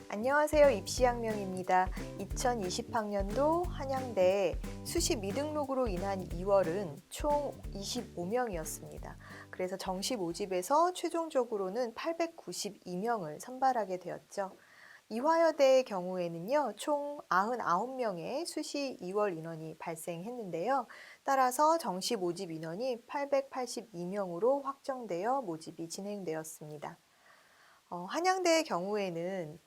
안녕하세요. 입시학명입니다. 2020학년도 한양대 수시 미등록으로 인한 2월은 총 25명이었습니다. 그래서 정시 모집에서 최종적으로는 892명을 선발하게 되었죠. 이화여대의 경우에는요, 총 99명의 수시 2월 인원이 발생했는데요. 따라서 정시 모집 인원이 882명으로 확정되어 모집이 진행되었습니다. 한양대의 경우에는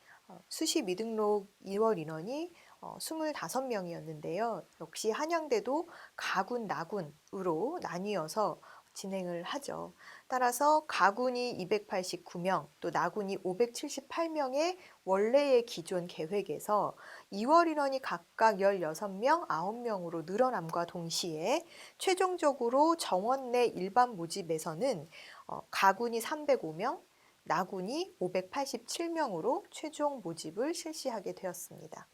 수시 미등록 2월 인원이 25명이었는데요. 역시 한양대도 가군, 나군으로 나뉘어서 진행을 하죠. 따라서 가군이 289명, 또 나군이 578명의 원래의 기존 계획에서 2월 인원이 각각 16명, 9명으로 늘어남과 동시에 최종적으로 정원 내 일반 모집에서는 가군이 305명, 나군이 587명으로 최종 모집을 실시하게 되었습니다.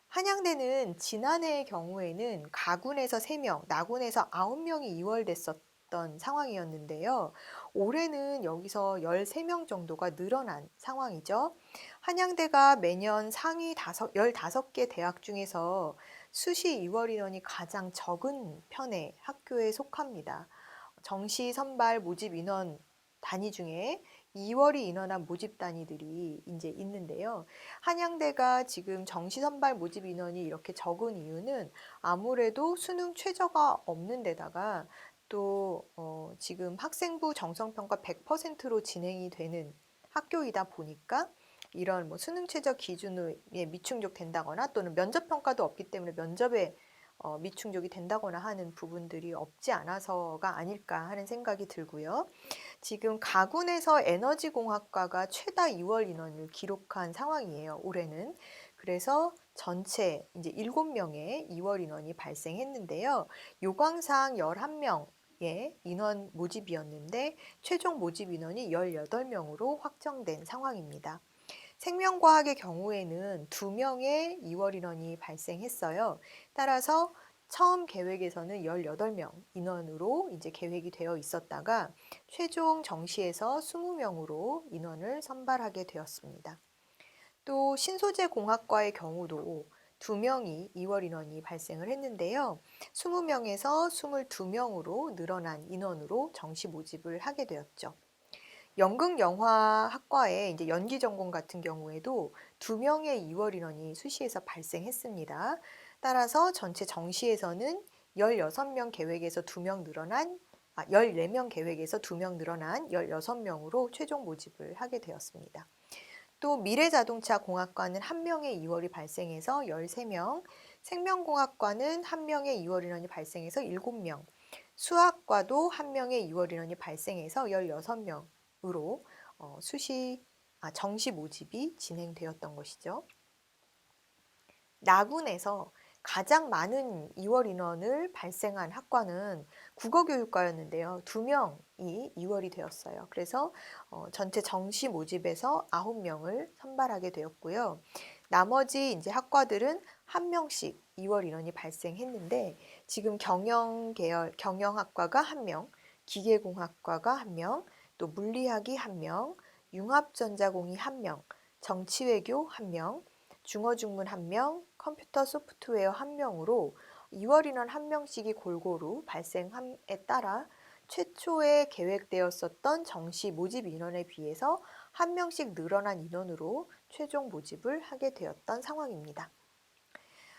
한양대는 지난해의 경우에는 가군에서 3명, 나군에서 9명이 이월됐었던 상황이었는데요. 올해는 여기서 13명 정도가 늘어난 상황이죠. 한양대가 매년 상위 15개 대학 중에서 수시 이월 인원이 가장 적은 편의 학교에 속합니다. 정시 선발 모집 인원 단위 중에 2월이 인원한 모집 단위들이 이제 있는데요. 한양대가 지금 정시 선발 모집 인원이 이렇게 적은 이유는 아무래도 수능 최저가 없는 데다가 또 지금 학생부 정성평가 100%로 진행이 되는 학교이다 보니까 이런 수능 최저 기준에 미충족된다거나 또는 면접 평가도 없기 때문에 면접에 미충족이 된다거나 하는 부분들이 없지 않아서가 아닐까 하는 생각이 들고요. 지금 가군에서 에너지공학과가 최다 2월 인원을 기록한 상황이에요. 올해는. 그래서 전체 이제 7명의 2월 인원이 발생했는데요. 요강상 11명의 인원 모집이었는데 최종 모집 인원이 18명으로 확정된 상황입니다. 생명과학의 경우에는 2명의 2월 인원이 발생했어요. 따라서 처음 계획에서는 18명 인원으로 이제 계획이 되어 있었다가 최종 정시에서 20명으로 인원을 선발하게 되었습니다. 또 신소재공학과의 경우도 2명이 2월 인원이 발생을 했는데요. 20명에서 22명으로 늘어난 인원으로 정시 모집을 하게 되었죠. 연극영화학과의 이제 연기 전공 같은 경우에도 2명의 2월 인원이 수시에서 발생했습니다. 따라서 전체 정시에서는 16명 계획에서 2명 늘어난 14명 계획에서 2명 늘어난 16명으로 최종 모집을 하게 되었습니다. 또 미래자동차공학과는 1명의 2월이 발생해서 13명, 생명공학과는 1명의 2월 인원이 발생해서 7명, 수학과도 1명의 2월 인원이 발생해서 16명으로 정시 모집이 진행되었던 것이죠. 나군에서 가장 많은 2월 인원을 발생한 학과는 국어교육과였는데요. 2명이 2월이 되었어요. 그래서 전체 정시 모집에서 9명을 선발하게 되었고요. 나머지 이제 학과들은 1명씩 2월 인원이 발생했는데 지금 경영학과가 1명, 기계공학과가 1명, 또 물리학이 1명, 융합전자공이 1명, 정치외교 1명, 중어중문 1명, 컴퓨터 소프트웨어 1명으로 2월 인원 1명씩이 골고루 발생함에 따라 최초에 계획되었었던 정시 모집 인원에 비해서 1명씩 늘어난 인원으로 최종 모집을 하게 되었던 상황입니다.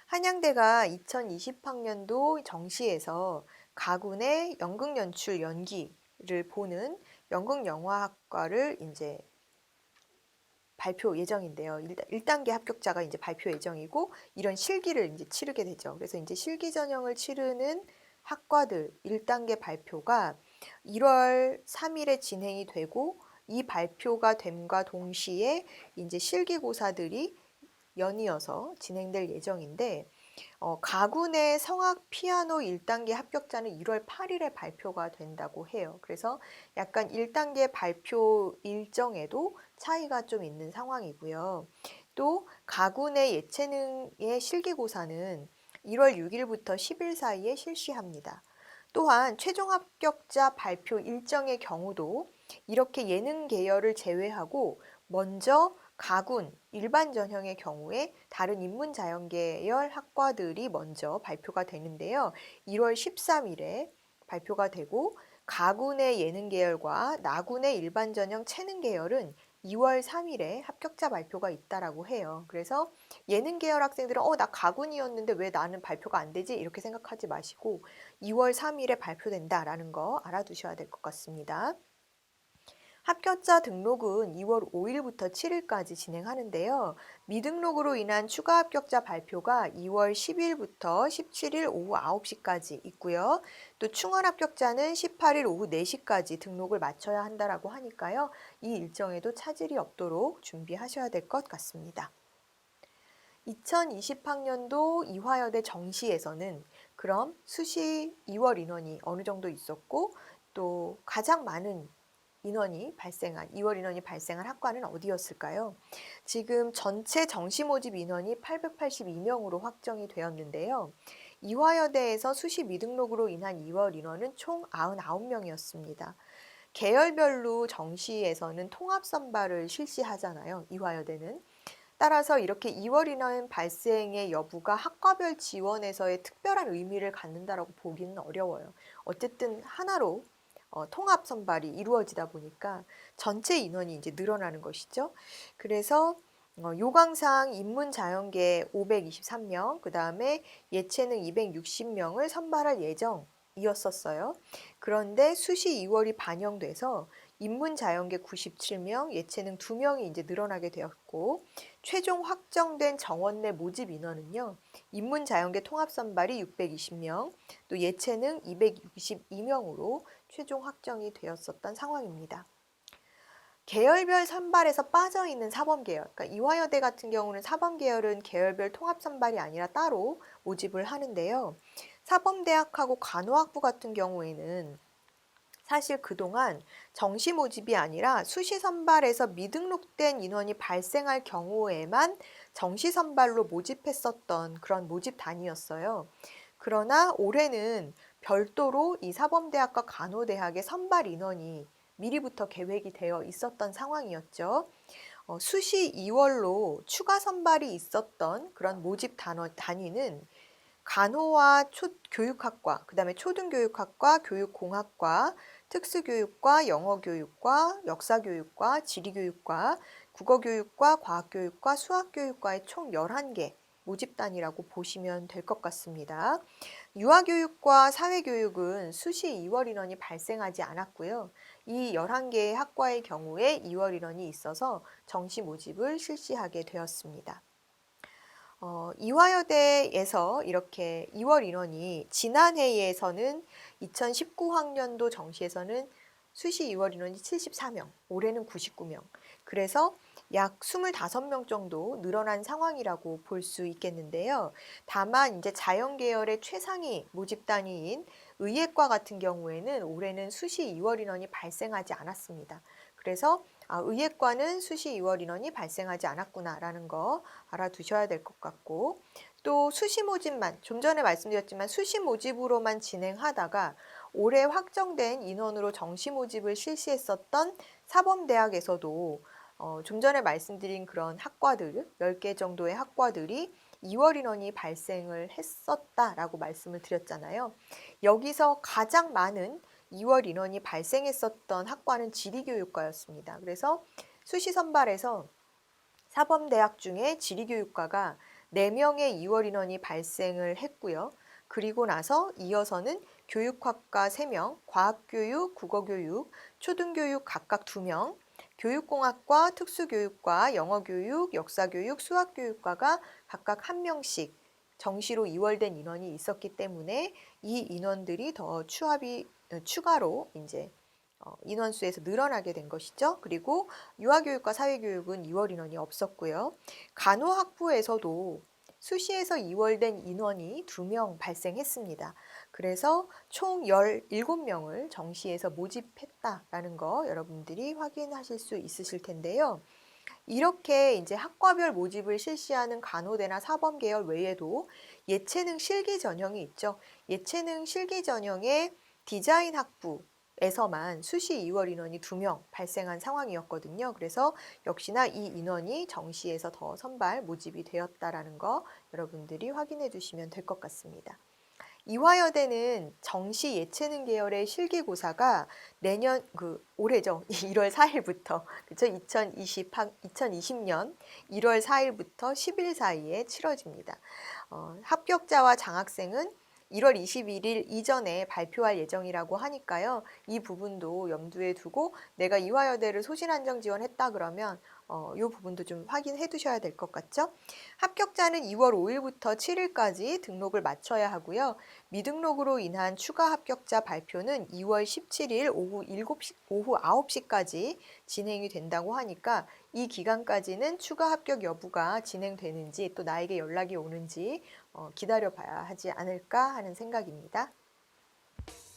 한양대가 2020학년도 정시에서 가군의 연극연출 연기를 보는 연극영화학과를 이제 발표 예정인데요. 1단계 합격자가 이제 발표 예정이고 이런 실기를 이제 치르게 되죠. 그래서 이제 실기 전형을 치르는 학과들 1단계 발표가 1월 3일에 진행이 되고 이 발표가 됨과 동시에 이제 실기고사들이 연이어서 진행될 예정인데 가군의 성악 피아노 1단계 합격자는 1월 8일에 발표가 된다고 해요. 그래서 약간 1단계 발표 일정에도 차이가 좀 있는 상황이고요. 또 가군의 예체능의 실기고사는 1월 6일부터 10일 사이에 실시합니다. 또한 최종 합격자 발표 일정의 경우도 이렇게 예능 계열을 제외하고 먼저 가군, 일반 전형의 경우에 다른 인문자연계열 학과들이 먼저 발표가 되는데요. 1월 13일에 발표가 되고 가군의 예능계열과 나군의 일반 전형 체능계열은 2월 3일에 합격자 발표가 있다라고 해요. 그래서 예능계열 학생들은 나 가군이었는데 왜 나는 발표가 안 되지? 이렇게 생각하지 마시고 2월 3일에 발표된다라는 거 알아두셔야 될 것 같습니다. 합격자 등록은 2월 5일부터 7일까지 진행하는데요. 미등록으로 인한 추가 합격자 발표가 2월 10일부터 17일 오후 9시까지 있고요. 또 충원 합격자는 18일 오후 4시까지 등록을 마쳐야 한다라고 하니까요. 이 일정에도 차질이 없도록 준비하셔야 될 것 같습니다. 2020학년도 이화여대 정시에서는 그럼 수시 2월 인원이 어느 정도 있었고 또 가장 많은 2월 인원이 발생한 학과는 어디였을까요? 지금 전체 정시 모집 인원이 882명으로 확정이 되었는데요. 이화여대에서 수시 미등록으로 인한 2월 인원은 총 99명이었습니다. 계열별로 정시에서는 통합 선발을 실시하잖아요. 이화여대는. 따라서 이렇게 2월 인원 발생의 여부가 학과별 지원에서의 특별한 의미를 갖는다라고 보기는 어려워요. 어쨌든 하나로 통합 선발이 이루어지다 보니까 전체 인원이 이제 늘어나는 것이죠. 그래서 요강상 인문자연계 523명, 그 다음에 예체능 260명을 선발할 예정이었었어요. 그런데 수시 2월이 반영돼서 인문자연계 97명, 예체능 2명이 이제 늘어나게 되었고 최종 확정된 정원 내 모집 인원은요. 인문자연계 통합선발이 620명, 또 예체능 262명으로 최종 확정이 되었었던 상황입니다. 계열별 선발에서 빠져있는 사범계열, 그러니까 이화여대 같은 경우는 사범계열은 계열별 통합선발이 아니라 따로 모집을 하는데요. 사범대학하고 간호학부 같은 경우에는 사실 그동안 정시 모집이 아니라 수시 선발에서 미등록된 인원이 발생할 경우에만 정시 선발로 모집했었던 그런 모집단이었어요. 그러나 올해는 별도로 이 사범대학과 간호대학의 선발 인원이 미리부터 계획이 되어 있었던 상황이었죠. 수시 2월로 추가 선발이 있었던 그런 모집 단위는 간호와 교육학과, 그 다음에 초등교육학과, 교육공학과, 특수교육과, 영어교육과, 역사교육과, 지리교육과, 국어교육과, 과학교육과, 수학교육과의 총 11개 모집단이라고 보시면 될 것 같습니다. 유아교육과 사회교육은 수시 2월 인원이 발생하지 않았고요. 이 11개의 학과의 경우에 2월 인원이 있어서 정시 모집을 실시하게 되었습니다. 이화여대에서 이렇게 2월 인원이 지난해에서는 2019학년도 정시에서는 수시 2월 인원이 74명, 올해는 99명. 그래서 약 25명 정도 늘어난 상황이라고 볼 수 있겠는데요. 다만 이제 자연계열의 최상위 모집단위인 의예과 같은 경우에는 올해는 수시 2월 인원이 발생하지 않았습니다. 그래서 의예과는 수시 2월 인원이 발생하지 않았구나라는 거 알아두셔야 될 것 같고 또 수시 모집만 좀 전에 말씀드렸지만 수시 모집으로만 진행하다가 올해 확정된 인원으로 정시 모집을 실시했었던 사범대학에서도 좀 전에 말씀드린 그런 학과들 10개 정도의 학과들이 2월 인원이 발생을 했었다라고 말씀을 드렸잖아요. 여기서 가장 많은 2월 인원이 발생했었던 학과는 지리교육과였습니다. 그래서 수시 선발에서 사범대학 중에 지리교육과가 4명의 2월 인원이 발생을 했고요. 그리고 나서 이어서는 교육학과 3명, 과학교육, 국어교육, 초등교육 각각 2명, 교육공학과, 특수교육과, 영어교육, 역사교육, 수학교육과가 각각 1명씩 정시로 2월된 인원이 있었기 때문에 이 인원들이 더 추가로 이제 인원수에서 늘어나게 된 것이죠. 그리고 유아교육과 사회교육은 2월 인원이 없었고요. 간호학부에서도 수시에서 2월된 인원이 2명 발생했습니다. 그래서 총 17명을 정시에서 모집했다라는 거 여러분들이 확인하실 수 있으실 텐데요. 이렇게 이제 학과별 모집을 실시하는 간호대나 사범계열 외에도 예체능 실기 전형이 있죠. 예체능 실기 전형에 디자인 학부 에서만 수시 2월 인원이 2명 발생한 상황이었거든요. 그래서 역시나 이 인원이 정시에서 더 선발 모집이 되었다라는 거 여러분들이 확인해 주시면 될 것 같습니다. 이화여대는 정시 예체능 계열의 실기고사가 내년 올해죠. 1월 4일부터 그쵸? 2020년 1월 4일부터 10일 사이에 치러집니다. 합격자와 장학생은 1월 21일 이전에 발표할 예정이라고 하니까요. 이 부분도 염두에 두고 내가 이화여대를 소신안정 지원했다 그러면 이 부분도 좀 확인해 두셔야 될 것 같죠? 합격자는 2월 5일부터 7일까지 등록을 마쳐야 하고요. 미등록으로 인한 추가 합격자 발표는 2월 17일 오후 9시까지 진행이 된다고 하니까 이 기간까지는 추가 합격 여부가 진행되는지 또 나에게 연락이 오는지 기다려 봐야 하지 않을까 하는 생각입니다.